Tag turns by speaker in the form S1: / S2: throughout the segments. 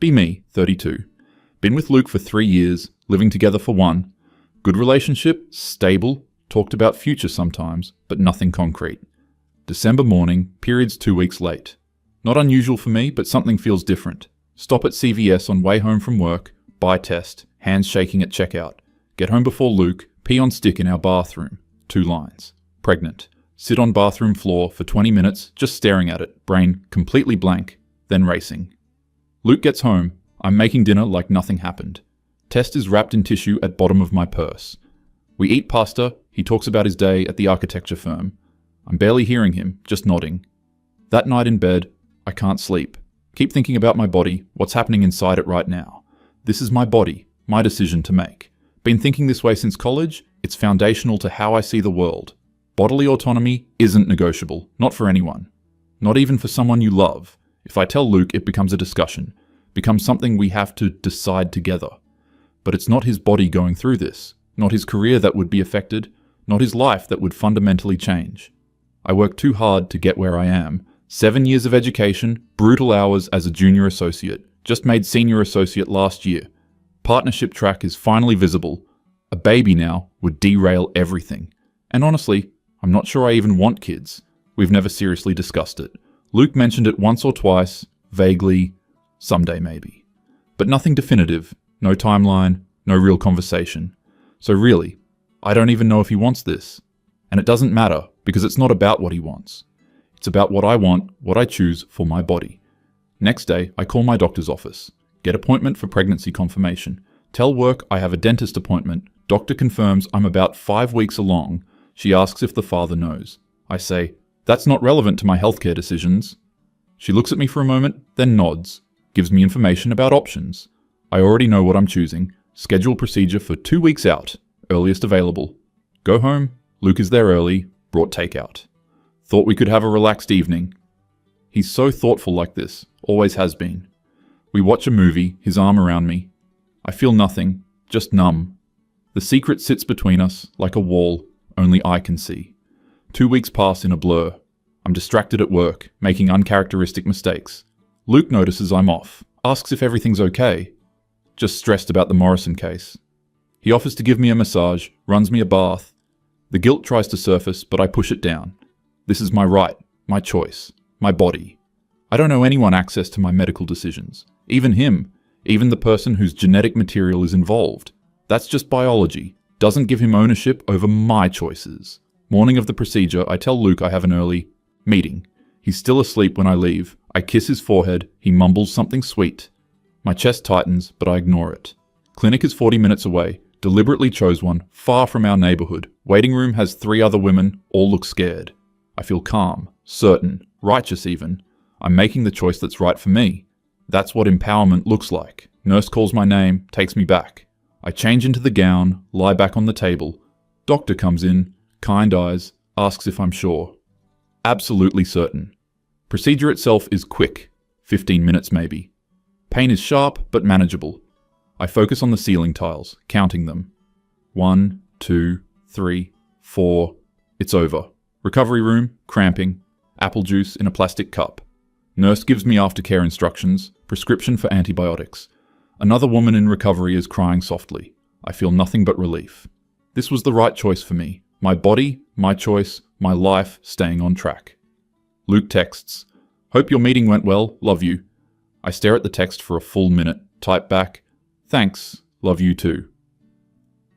S1: Be me, 32. Been with Luke for 3 years, living together for 1. Good relationship, stable, talked about future sometimes, but nothing concrete. December morning, periods 2 weeks late. Not unusual for me, but something feels different. Stop at CVS on way home from work, buy test, hands shaking at checkout. Get home before Luke, pee on stick in our bathroom. 2 lines. Pregnant. Sit on bathroom floor for 20 minutes, just staring at it, brain completely blank, then racing. Luke gets home. I'm making dinner like nothing happened. Test is wrapped in tissue at bottom of my purse. We eat pasta. He talks about his day at the architecture firm. I'm barely hearing him, just nodding. That night in bed, I can't sleep. Keep thinking about my body, what's happening inside it right now. This is my body, my decision to make. Been thinking this way since college. It's foundational to how I see the world. Bodily autonomy isn't negotiable, not for anyone. Not even for someone you love. If I tell Luke, it becomes a discussion, becomes something we have to decide together. But it's not his body going through this, not his career that would be affected, not his life that would fundamentally change. I worked too hard to get where I am. 7 years of education, brutal hours as a junior associate, just made senior associate last year. Partnership track is finally visible. A baby now would derail everything. And honestly, I'm not sure I even want kids. We've never seriously discussed it. Luke mentioned it once or twice, vaguely, someday maybe. But nothing definitive, no timeline, no real conversation. So really, I don't even know if he wants this. And it doesn't matter, because it's not about what he wants. It's about what I want, what I choose for my body. Next day, I call my doctor's office. Get appointment for pregnancy confirmation. Tell work I have a dentist appointment. Doctor confirms I'm about 5 weeks along. She asks if the father knows. I say, that's not relevant to my healthcare decisions. She looks at me for a moment, then nods. Gives me information about options. I already know what I'm choosing. Schedule procedure for 2 weeks out. Earliest available. Go home. Luke is there early. Brought takeout. Thought we could have a relaxed evening. He's so thoughtful like this. Always has been. We watch a movie, his arm around me. I feel nothing. Just numb. The secret sits between us, like a wall, only I can see. 2 weeks pass in a blur. I'm distracted at work, making uncharacteristic mistakes. Luke notices I'm off, asks if everything's okay. Just stressed about the Morrison case. He offers to give me a massage, runs me a bath. The guilt tries to surface, but I push it down. This is my right, my choice, my body. I don't owe anyone access to my medical decisions. Even him, even the person whose genetic material is involved. That's just biology. Doesn't give him ownership over my choices. Morning of the procedure, I tell Luke I have an early meeting. He's still asleep when I leave. I kiss his forehead. He mumbles something sweet. My chest tightens, but I ignore it. Clinic is 40 minutes away. Deliberately chose one, far from our neighborhood. Waiting room has 3 other women. All look scared. I feel calm, certain, righteous even. I'm making the choice that's right for me. That's what empowerment looks like. Nurse calls my name, takes me back. I change into the gown, lie back on the table. Doctor comes in, kind eyes, asks if I'm sure. Absolutely certain. Procedure itself is quick, 15 minutes maybe. Pain is sharp but manageable. I focus on the ceiling tiles, counting them. 1, 2, 3, 4. It's over. Recovery room, cramping, apple juice in a plastic cup. Nurse gives me aftercare instructions, prescription for antibiotics. Another woman in recovery is crying softly. I feel nothing but relief. This was the right choice for me. My body, my choice, my life staying on track. Luke texts, "Hope your meeting went well, love you." I stare at the text for a full minute, type back, "Thanks, love you too."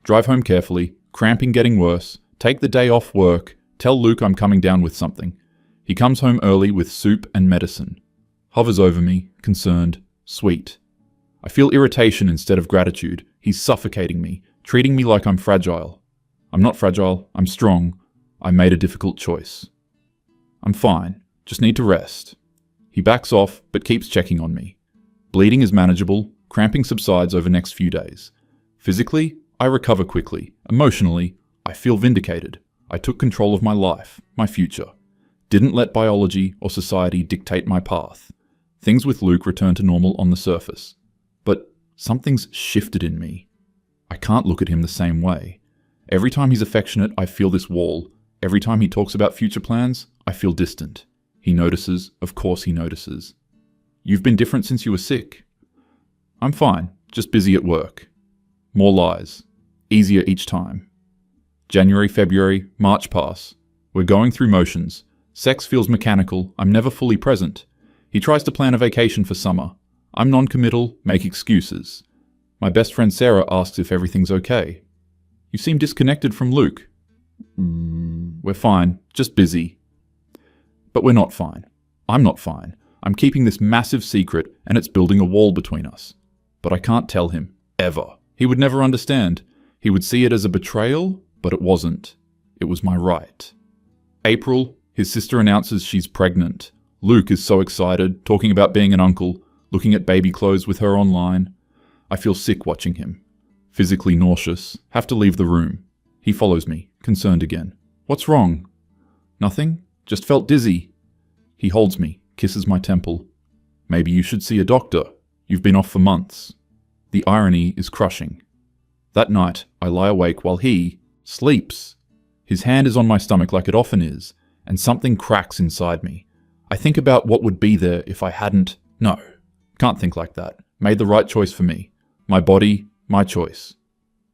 S1: Drive home carefully, cramping getting worse, take the day off work, tell Luke I'm coming down with something. He comes home early with soup and medicine. Hovers over me, concerned, sweet. I feel irritation instead of gratitude. He's suffocating me, treating me like I'm fragile. I'm not fragile, I'm strong. I made a difficult choice. I'm fine, just need to rest. He backs off, but keeps checking on me. Bleeding is manageable, cramping subsides over next few days. Physically, I recover quickly. Emotionally, I feel vindicated. I took control of my life, my future. Didn't let biology or society dictate my path. Things with Luke return to normal on the surface. But something's shifted in me. I can't look at him the same way. Every time he's affectionate, I feel this wall. Every time he talks about future plans, I feel distant. He notices, of course he notices. "You've been different since you were sick." I'm fine, just busy at work. More lies. Easier each time. January, February, March pass. We're going through motions. Sex feels mechanical, I'm never fully present. He tries to plan a vacation for summer. I'm non-committal, make excuses. My best friend Sarah asks if everything's okay. You seem disconnected from Luke. We're fine, just busy. But we're not fine. I'm not fine. I'm keeping this massive secret and it's building a wall between us. But I can't tell him, ever. He would never understand. He would see it as a betrayal, but it wasn't. It was my right. April, his sister announces she's pregnant. Luke is so excited, talking about being an uncle, looking at baby clothes with her online. I feel sick watching him. Physically nauseous. Have to leave the room. He follows me, concerned again. What's wrong? Nothing. Just felt dizzy. He holds me, kisses my temple. Maybe you should see a doctor. You've been off for months. The irony is crushing. That night, I lie awake while he sleeps. His hand is on my stomach like it often is, and something cracks inside me. I think about what would be there if I hadn't. No, can't think like that. Made the right choice for me. My body, my choice.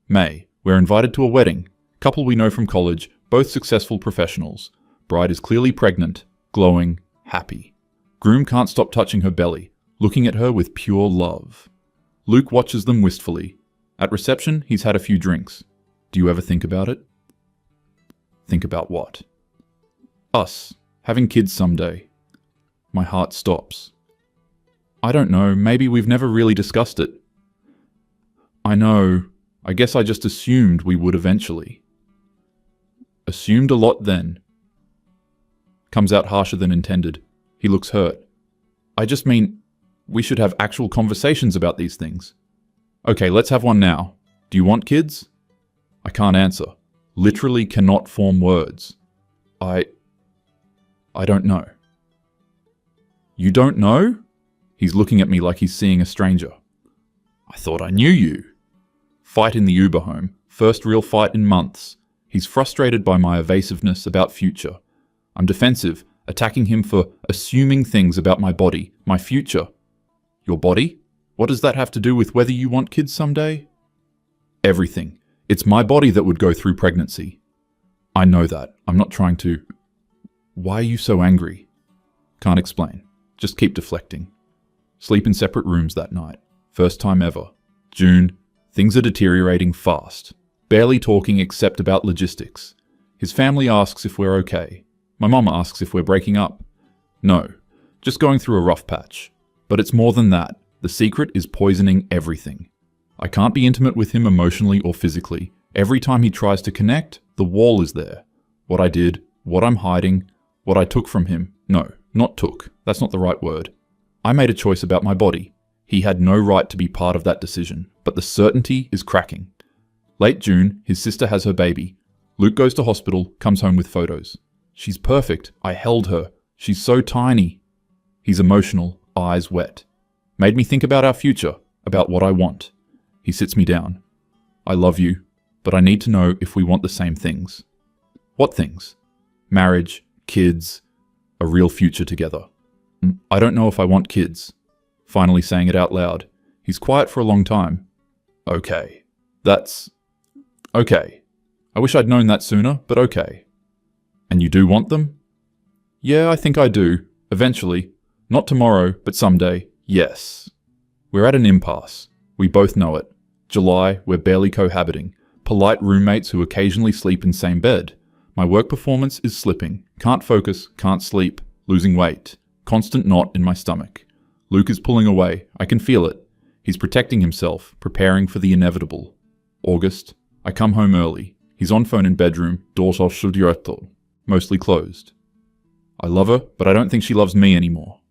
S1: May, we're invited to a wedding. Couple we know from college, both successful professionals. Bride is clearly pregnant, glowing, happy. Groom can't stop touching her belly, looking at her with pure love. Luke watches them wistfully. At reception, he's had a few drinks. Do you ever think about it? Think about what? Us, having kids someday. My heart stops. I don't know, maybe we've never really discussed it. I know, I guess I just assumed we would eventually. Assumed a lot then. Comes out harsher than intended. He looks hurt. I just mean, we should have actual conversations about these things. Okay, let's have one now. Do you want kids? I can't answer. Literally cannot form words. I don't know. You don't know? He's looking at me like he's seeing a stranger. I thought I knew you. Fight in the Uber home. First real fight in months. He's frustrated by my evasiveness about future. I'm defensive, attacking him for assuming things about my body, my future. Your body? What does that have to do with whether you want kids someday? Everything. It's my body that would go through pregnancy. I know that. I'm not trying to... Why are you so angry? Can't explain. Just keep deflecting. Sleep in separate rooms that night. First time ever. June. Things are deteriorating fast. Barely talking except about logistics. His family asks if we're okay. My mom asks if we're breaking up. No. Just going through a rough patch. But it's more than that. The secret is poisoning everything. I can't be intimate with him emotionally or physically. Every time he tries to connect, the wall is there. What I did, what I'm hiding, what I took from him. No, not took. That's not the right word. I made a choice about my body. He had no right to be part of that decision, but the certainty is cracking. Late June, his sister has her baby. Luke goes to hospital, comes home with photos. She's perfect. I held her. She's so tiny. He's emotional, eyes wet. Made me think about our future, about what I want. He sits me down. I love you, but I need to know if we want the same things. What things? Marriage, kids, a real future together. I don't know if I want kids. Finally saying it out loud. He's quiet for a long time. Okay. That's... okay. I wish I'd known that sooner, but okay. And you do want them? Yeah, I think I do. Eventually. Not tomorrow, but someday. Yes. We're at an impasse. We both know it. July, we're barely cohabiting. Polite roommates who occasionally sleep in same bed. My work performance is slipping. Can't focus, can't sleep. Losing weight. Constant knot in my stomach. Luke is pulling away. I can feel it. He's protecting himself, preparing for the inevitable. August. I come home early. He's on phone in bedroom. Doors are shut, mostly closed. I love her, but I don't think she loves me anymore.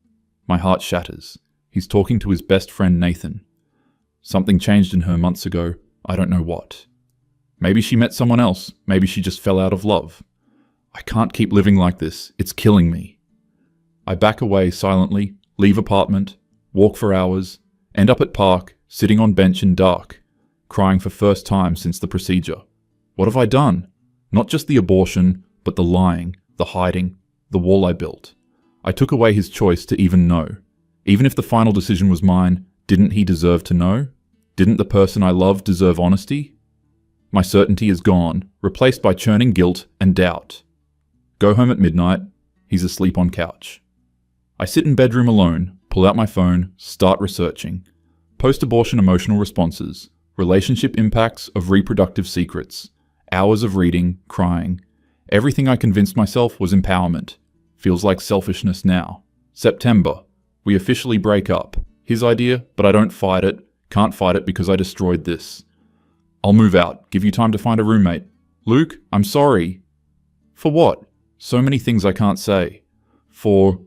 S1: My heart shatters. He's talking to his best friend Nathan. Something changed in her months ago. I don't know what. Maybe she met someone else. Maybe she just fell out of love. I can't keep living like this. It's killing me. I back away silently, leave apartment, walk for hours, end up at park, sitting on bench in dark, crying for first time since the procedure. What have I done? Not just the abortion, but the lying, the hiding, the wall I built. I took away his choice to even know. Even if the final decision was mine, Didn't he deserve to know? Didn't the person I love deserve honesty? My certainty is gone, replaced by churning guilt and doubt. Go home at midnight. He's asleep on couch. I sit in bedroom alone, pull out my phone, start researching. Post-abortion emotional responses, relationship impacts of reproductive secrets, hours of reading, crying. Everything I convinced myself was empowerment. Feels like selfishness now. September. We officially break up. His idea, but I don't fight it. Can't fight it because I destroyed this. I'll move out, give you time to find a roommate. Luke, I'm sorry. For what? So many things I can't say. For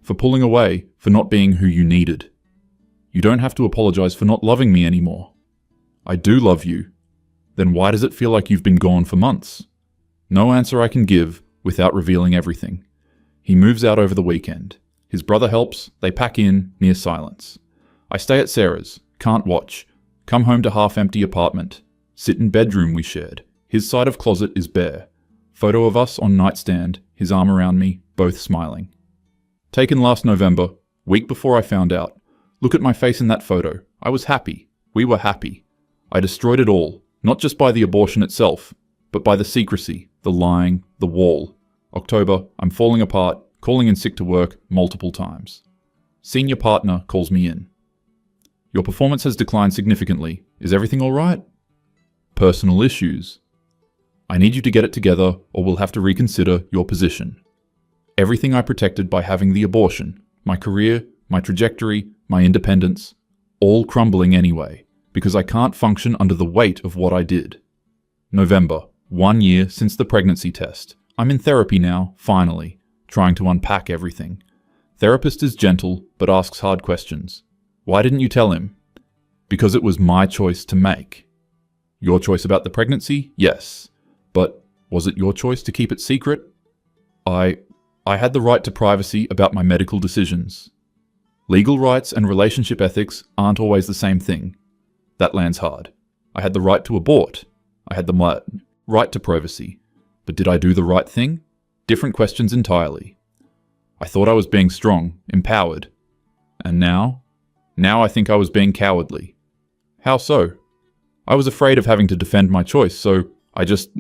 S1: pulling away, for not being who you needed. You don't have to apologize for not loving me anymore. I do love you. Then why does it feel like you've been gone for months? No answer I can give without revealing everything. He moves out over the weekend. His brother helps, they pack in, near silence. I stay at Sarah's, can't watch. Come home to half-empty apartment. Sit in bedroom we shared. His side of closet is bare. Photo of us on nightstand, his arm around me, both smiling. Taken last November, week before I found out. Look at my face in that photo. I was happy. We were happy. I destroyed it all, not just by the abortion itself, but by the secrecy, the lying, the wall. October, I'm falling apart, calling in sick to work multiple times. Senior partner calls me in. Your performance has declined significantly. Is everything all right? Personal issues. I need you to get it together or we'll have to reconsider your position. Everything I protected by having the abortion, my career, my trajectory, my independence, all crumbling anyway, because I can't function under the weight of what I did. November, 1 year since the pregnancy test. I'm in therapy now, finally, trying to unpack everything. Therapist is gentle, but asks hard questions. Why didn't you tell him? Because it was my choice to make. Your choice about the pregnancy? Yes. But was it your choice to keep it secret? I had the right to privacy about my medical decisions. Legal rights and relationship ethics aren't always the same thing. That lands hard. I had the right to abort. I had the right to privacy. But did I do the right thing? Different questions entirely. I thought I was being strong, empowered. And now? Now I think I was being cowardly. How so? I was afraid of having to defend my choice, so I just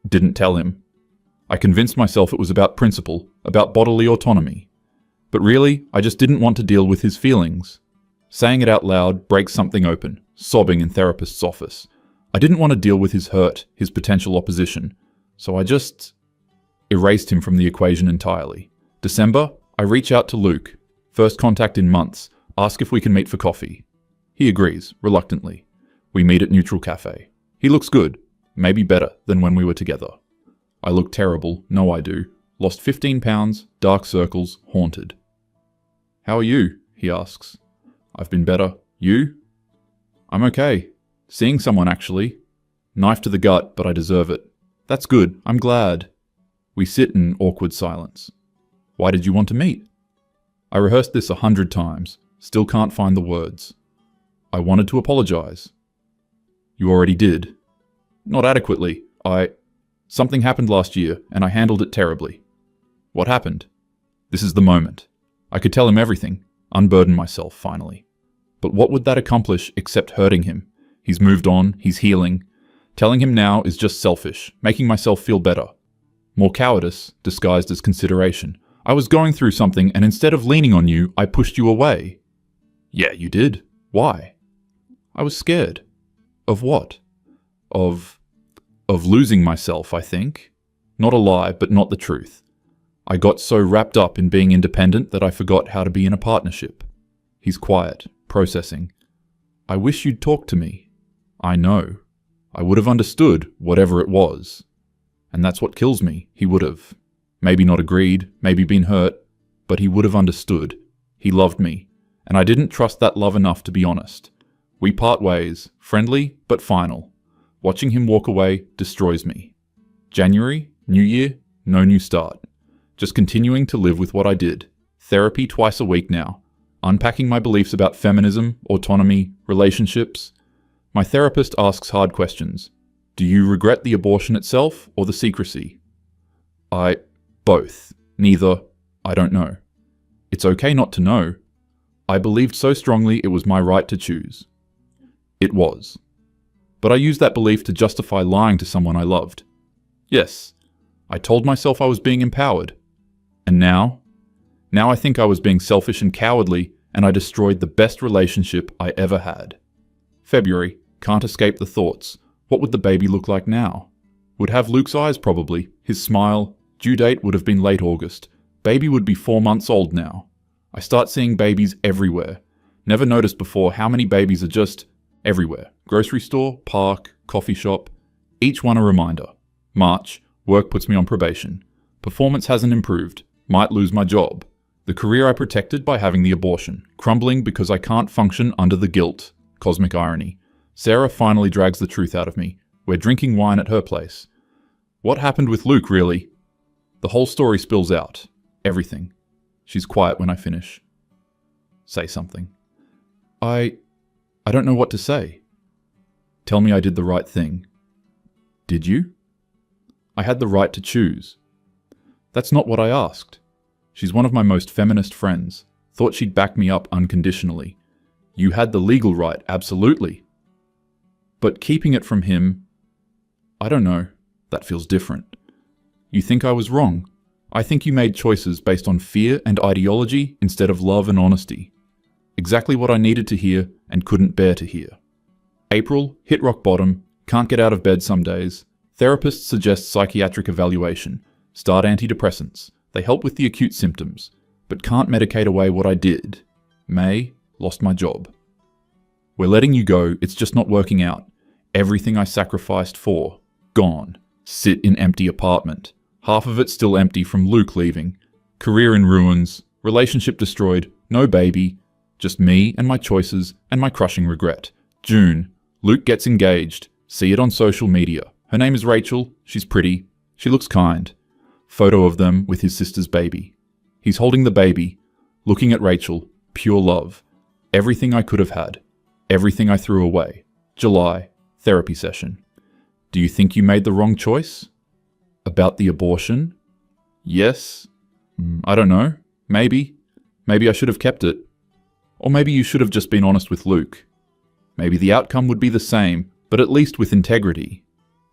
S1: didn't tell him. I convinced myself it was about principle, about bodily autonomy. But really, I just didn't want to deal with his feelings. Saying it out loud breaks something open, sobbing in therapist's office. I didn't want to deal with his hurt, his potential opposition. So I just erased him from the equation entirely. December, I reach out to Luke. First contact in months. Ask if we can meet for coffee. He agrees, reluctantly. We meet at Neutral Cafe. He looks good, maybe better than when we were together. I look terrible, know I do. Lost 15 pounds, dark circles, haunted. How are you? He asks. I've been better. You? I'm okay. Seeing someone, actually. Knife to the gut, but I deserve it. That's good. I'm glad. We sit in awkward silence. Why did you want to meet? I rehearsed this 100 times. Still can't find the words. I wanted to apologize. You already did. Not adequately. Something happened last year, and I handled it terribly. What happened? This is the moment. I could tell him everything, unburden myself, finally. But what would that accomplish except hurting him? He's moved on, he's healing. Telling him now is just selfish, making myself feel better. More cowardice, disguised as consideration. I was going through something, and instead of leaning on you, I pushed you away. Yeah, you did. Why? I was scared. Of what? Of losing myself, I think. Not a lie, but not the truth. I got so wrapped up in being independent that I forgot how to be in a partnership. He's quiet, processing. I wish you'd talk to me. I know. I would have understood whatever it was. And that's what kills me. He would have. Maybe not agreed, maybe been hurt, but he would have understood. He loved me, and I didn't trust that love enough to be honest. We part ways, friendly but final. Watching him walk away destroys me. January, New Year, no new start. Just continuing to live with what I did. Therapy twice a week now. Unpacking my beliefs about feminism, autonomy, relationships. My therapist asks hard questions. Do you regret the abortion itself or the secrecy? Both. Neither. I don't know. It's okay not to know. I believed so strongly it was my right to choose. It was. But I used that belief to justify lying to someone I loved. Yes, I told myself I was being empowered. And now I think I was being selfish and cowardly, and I destroyed the best relationship I ever had. February, can't escape the thoughts. What would the baby look like now? Would have Luke's eyes probably, his smile. Due date would have been late August. Baby would be 4 months old now. I start seeing babies everywhere. Never noticed before how many babies are just everywhere. Grocery store, park, coffee shop. Each one a reminder. March, work puts me on probation. Performance hasn't improved. Might lose my job. The career I protected by having the abortion. Crumbling because I can't function under the guilt. Cosmic irony. Sarah finally drags the truth out of me. We're drinking wine at her place. What happened with Luke, really? The whole story spills out. Everything. She's quiet when I finish. Say something. I don't know what to say. Tell me I did the right thing. Did you? I had the right to choose. That's not what I asked. She's one of my most feminist friends. Thought she'd back me up unconditionally. You had the legal right, absolutely. But keeping it from him, I don't know, that feels different. You think I was wrong. I think you made choices based on fear and ideology instead of love and honesty. Exactly what I needed to hear and couldn't bear to hear. April, hit rock bottom, can't get out of bed some days. Therapists suggest psychiatric evaluation. Start antidepressants. They help with the acute symptoms, but can't medicate away what I did. May, lost my job. We're letting you go, it's just not working out. Everything I sacrificed for, gone. Sit in empty apartment. Half of it still empty from Luke leaving. Career in ruins, relationship destroyed, no baby. Just me and my choices and my crushing regret. June, Luke gets engaged. See it on social media. Her name is Rachel, she's pretty, she looks kind. Photo of them with his sister's baby. He's holding the baby, looking at Rachel, pure love. Everything I could have had. Everything I threw away. July, therapy session. Do you think you made the wrong choice? About the abortion? Yes. I don't know. Maybe. Maybe I should have kept it. Or maybe you should have just been honest with Luke. Maybe the outcome would be the same, but at least with integrity.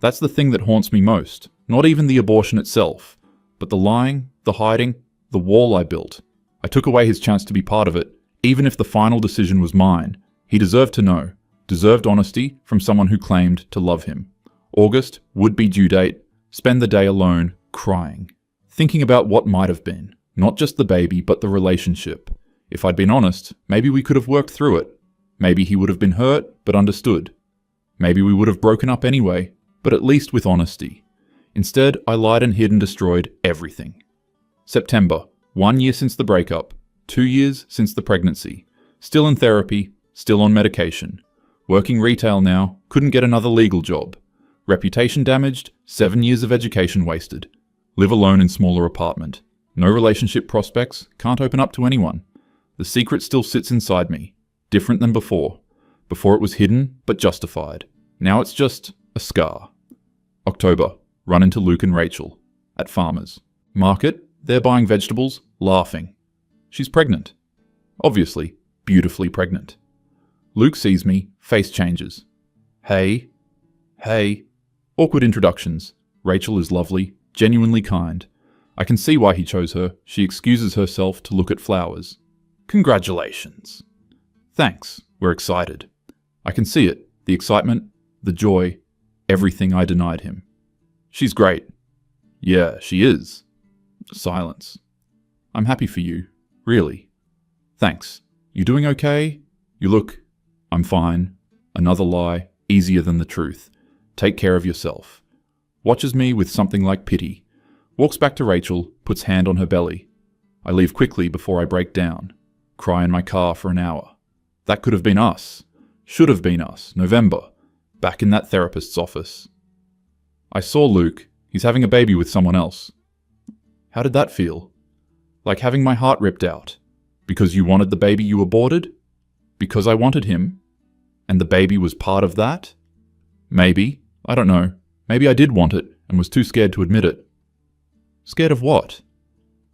S1: That's the thing that haunts me most. Not even the abortion itself, but the lying, the hiding, the wall I built. I took away his chance to be part of it, even if the final decision was mine. He deserved to know. Deserved honesty from someone who claimed to love him. August, would-be due date. Spend the day alone, crying. Thinking about what might have been. Not just the baby, but the relationship. If I'd been honest, maybe we could have worked through it. Maybe he would have been hurt, but understood. Maybe we would have broken up anyway, but at least with honesty. Instead, I lied and hid and destroyed everything. September, 1 year since the breakup. 2 years since the pregnancy. Still in therapy, still on medication. Working retail now, couldn't get another legal job. Reputation damaged, 7 years of education wasted. Live alone in smaller apartment. No relationship prospects, can't open up to anyone. The secret still sits inside me. Different than before. Before it was hidden, but justified. Now it's just a scar. October, run into Luke and Rachel. At Farmers. Market, they're buying vegetables, laughing. She's pregnant. Obviously, beautifully pregnant. Luke sees me, face changes. Hey. Hey. Awkward introductions. Rachel is lovely, genuinely kind. I can see why he chose her. She excuses herself to look at flowers. Congratulations. Thanks. We're excited. I can see it. The excitement, the joy, everything I denied him. She's great. Yeah, she is. Silence. I'm happy for you. Really. Thanks. You doing okay? You look... I'm fine. Another lie, easier than the truth. Take care of yourself. Watches me with something like pity. Walks back to Rachel, puts hand on her belly. I leave quickly before I break down. Cry in my car for an hour. That could have been us. Should have been us. November. Back in that therapist's office. I saw Luke. He's having a baby with someone else. How did that feel? Like having my heart ripped out. Because you wanted the baby you aborted? Because I wanted him? And the baby was part of that? Maybe. I don't know. Maybe I did want it and was too scared to admit it. Scared of what?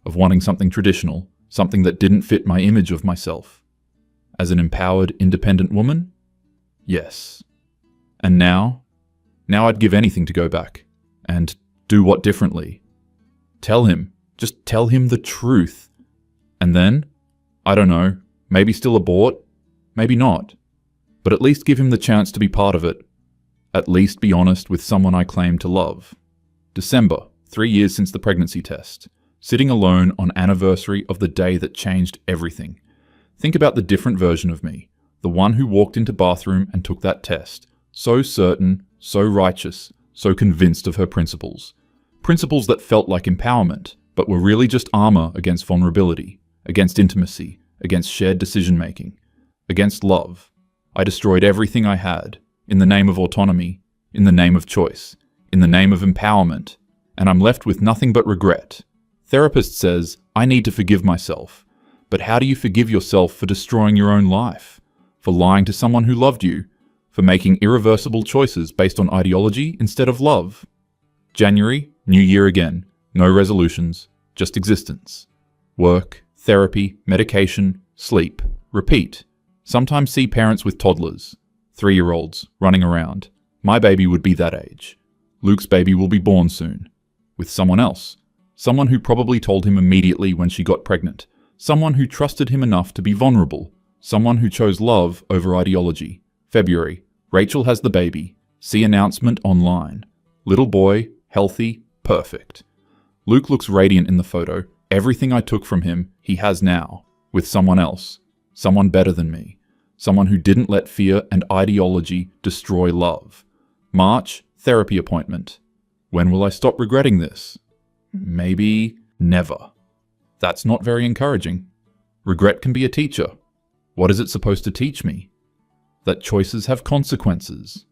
S1: Of wanting something traditional, something that didn't fit my image of myself. As an empowered, independent woman? Yes. And now I'd give anything to go back. And do what differently? Just tell him the truth. And then, I don't know, maybe still abort, maybe not. But at least give him the chance to be part of it. At least be honest with someone I claim to love. December, 3 years since the pregnancy test. Sitting alone on anniversary of the day that changed everything. Think about the different version of me. The one who walked into bathroom and took that test. So certain, so righteous, so convinced of her principles. Principles that felt like empowerment, but were really just armor against vulnerability, against intimacy, against shared decision-making, against love. I destroyed everything I had, in the name of autonomy, in the name of choice, in the name of empowerment, and I'm left with nothing but regret. Therapist says, I need to forgive myself. But how do you forgive yourself for destroying your own life? For lying to someone who loved you? For making irreversible choices based on ideology instead of love? January, new year again. No resolutions, just existence. Work, therapy, medication, sleep. Repeat. Sometimes see parents with toddlers. 3-year-olds, running around. My baby would be that age. Luke's baby will be born soon. With someone else. Someone who probably told him immediately when she got pregnant. Someone who trusted him enough to be vulnerable. Someone who chose love over ideology. February. Rachel has the baby. See announcement online. Little boy, healthy, perfect. Luke looks radiant in the photo. Everything I took from him, he has now. With someone else. Someone better than me. Someone who didn't let fear and ideology destroy love. March, therapy appointment. When will I stop regretting this? Maybe never. That's not very encouraging. Regret can be a teacher. What is it supposed to teach me? That choices have consequences.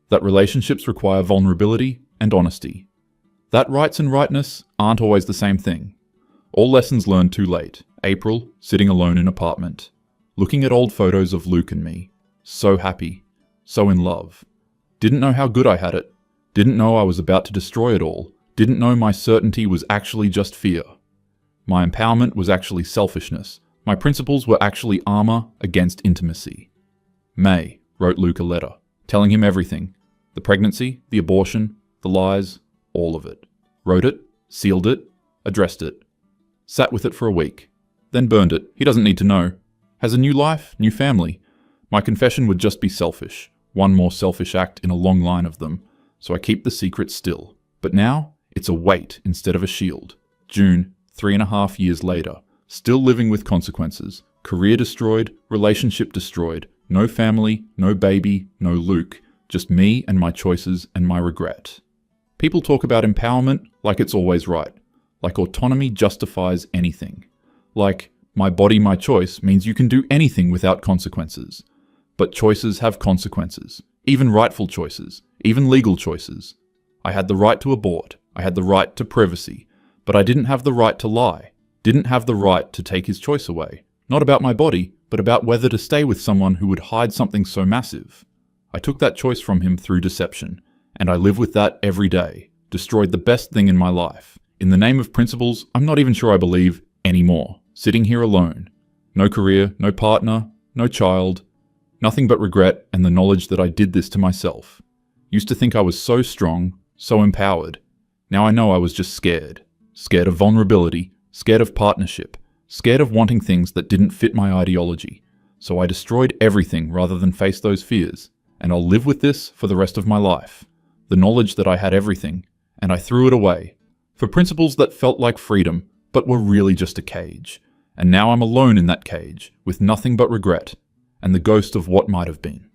S1: That relationships require vulnerability and honesty. That rights and rightness aren't always the same thing. All lessons learned too late. April, sitting alone in apartment. Looking at old photos of Luke and me. So happy. So in love. Didn't know how good I had it. Didn't know I was about to destroy it all. Didn't know my certainty was actually just fear. My empowerment was actually selfishness. My principles were actually armor against intimacy. May wrote Luke a letter, telling him everything. The pregnancy, the abortion, the lies, all of it. Wrote it, sealed it, addressed it. Sat with it for a week. Then burned it. He doesn't need to know. Has a new life, new family. My confession would just be selfish. One more selfish act in a long line of them. So I keep the secret still. But now, it's a weight instead of a shield. June, 3.5 years later. Still living with consequences. Career destroyed, relationship destroyed. No family, no baby, no Luke. Just me and my choices and my regret. People talk about empowerment like it's always right. Like autonomy justifies anything. Like, my body, my choice means you can do anything without consequences. But choices have consequences. Even rightful choices. Even legal choices. I had the right to abort. I had the right to privacy. But I didn't have the right to lie. Didn't have the right to take his choice away. Not about my body, but about whether to stay with someone who would hide something so massive. I took that choice from him through deception. And I live with that every day. Destroyed the best thing in my life. In the name of principles I'm not even sure I believe anymore. Sitting here alone. No career, no partner, no child. Nothing but regret and the knowledge that I did this to myself. Used to think I was so strong, so empowered. Now I know I was just scared. Scared of vulnerability. Scared of partnership. Scared of wanting things that didn't fit my ideology. So I destroyed everything rather than face those fears. And I'll live with this for the rest of my life. The knowledge that I had everything. And I threw it away. For principles that felt like freedom, but were really just a cage. And now I'm alone in that cage, with nothing but regret, and the ghost of what might have been.